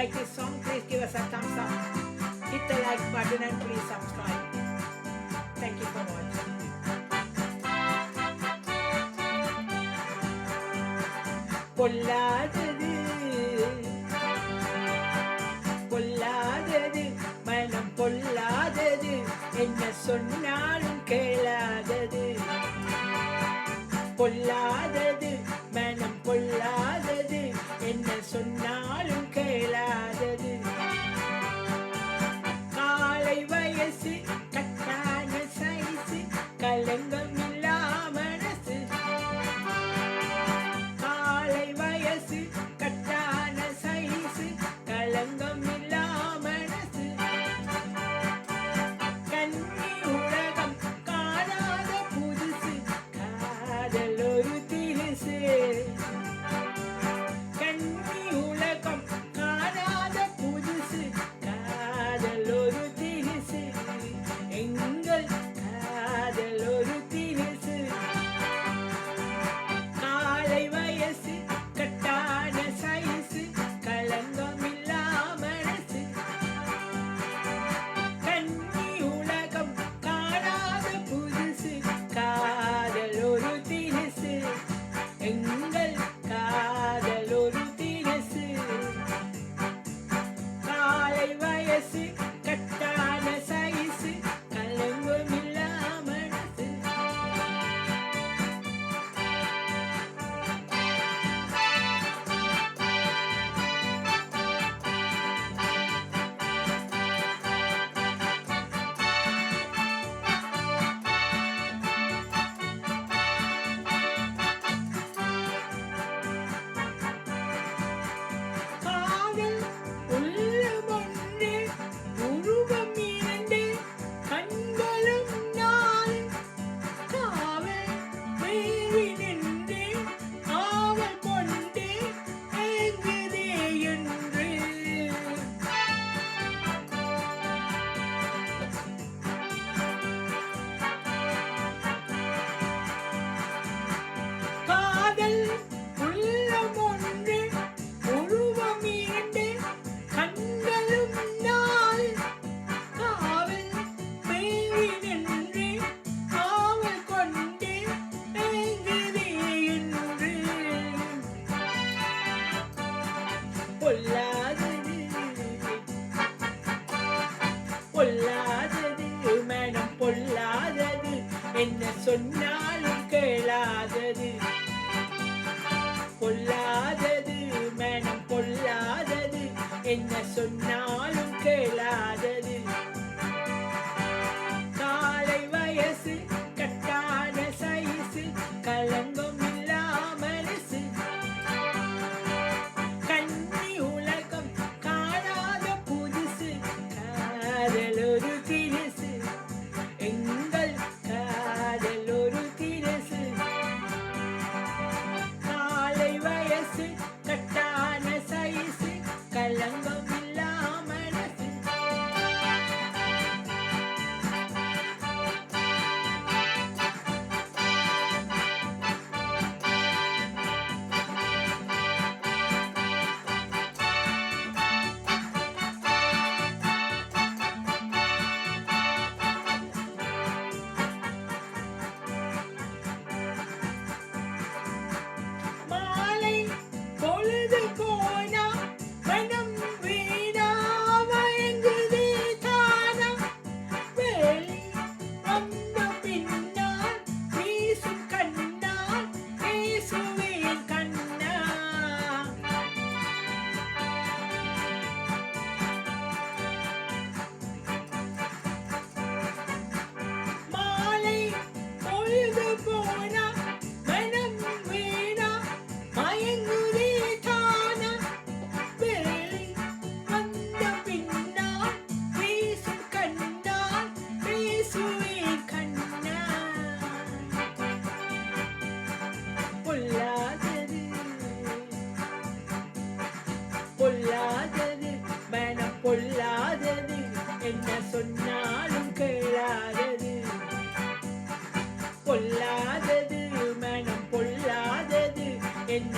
like this song, please give us a thumbs up. Hit the like button and please subscribe. Thank you for watching. பொல்லாதது பொல்லாதது மனம் பொல்லாதது என்ன சொன்னாலும் கேளாதது பொல்லாதது மனம் பொல்லாதது என்ன சொன்னாலும் கேளாதது காலை வயசு கட்டான சைசு கலங்கம் இல்லா மனசு காலை வயசு கட்டான சைசு கலங்கம் இல்லா மனசு கண்ணி உலகம் காணாத புதுசு காதல் ஒரு திரிசு கண்ணி உலகம் காணாத புதுசு காதல் ஒரு திரிசு எங்கள் காதல் ஒரு திரிசு காலை வயசு கட்டான சைசு கலங்கம் இல்லா மனசு கண்ணி உலகம் காணாத புதுசு காதல் ஒரு திரிசு எங்கள் காதல் ஒரு திரிசு காலை வயசு கட்டான சைசு கலங்கம் இல்லா மனசு காதல் உள்ளம் ஒன்று உருவம் இரண்டு கண்களும் நாள் காவல் மேவி நின்று ஆவல் கொண்டு ஏங்குதே என்று காதல் உள்ளம் ஒன்று உருவம் இரண்டு கண்களும் நாள் காவல் மேவி நின்று ஆவல் கொண்டு ஏங்குதே என்று பொல்லாதது பொல்லாதது மனம் பொல்லாதது என்ன சொன்னாலும் கேளாதது பொல்லாதது மனம் பொல்லாதது என்ன சொன்னாலும் கேளாதது காலை வயசு கட்டான சைசு கலங்கம் இல்லா மனசு கண்ணி உலகம் காணாத புதுசு காதல் ஒரு திரிசு எங்கள் காதல் ஒரு திரிசு காலை வயசு கட்டான சைசு கலங்கம் இல்லா மனசு மாலை பொழுது போனா மனம் வீணா மயங்குதே தானா வேலி வந்த பின்னால் வீசும் கண்ணால் பேசுவேன் கண்ணா மாலை பொழுது போனா மனம் வீணா மயங்குதே தானா வேலி வந்த பின்னால் வீசும் கண்ணால் பேசுவேன் கண்ணா பொல்லாதது பொல்லாதது மனம் பொல்லாதது என்ன சொன்னாலும் கேளாதது பொல்லாதது மனம் பொல்லாதது என்ன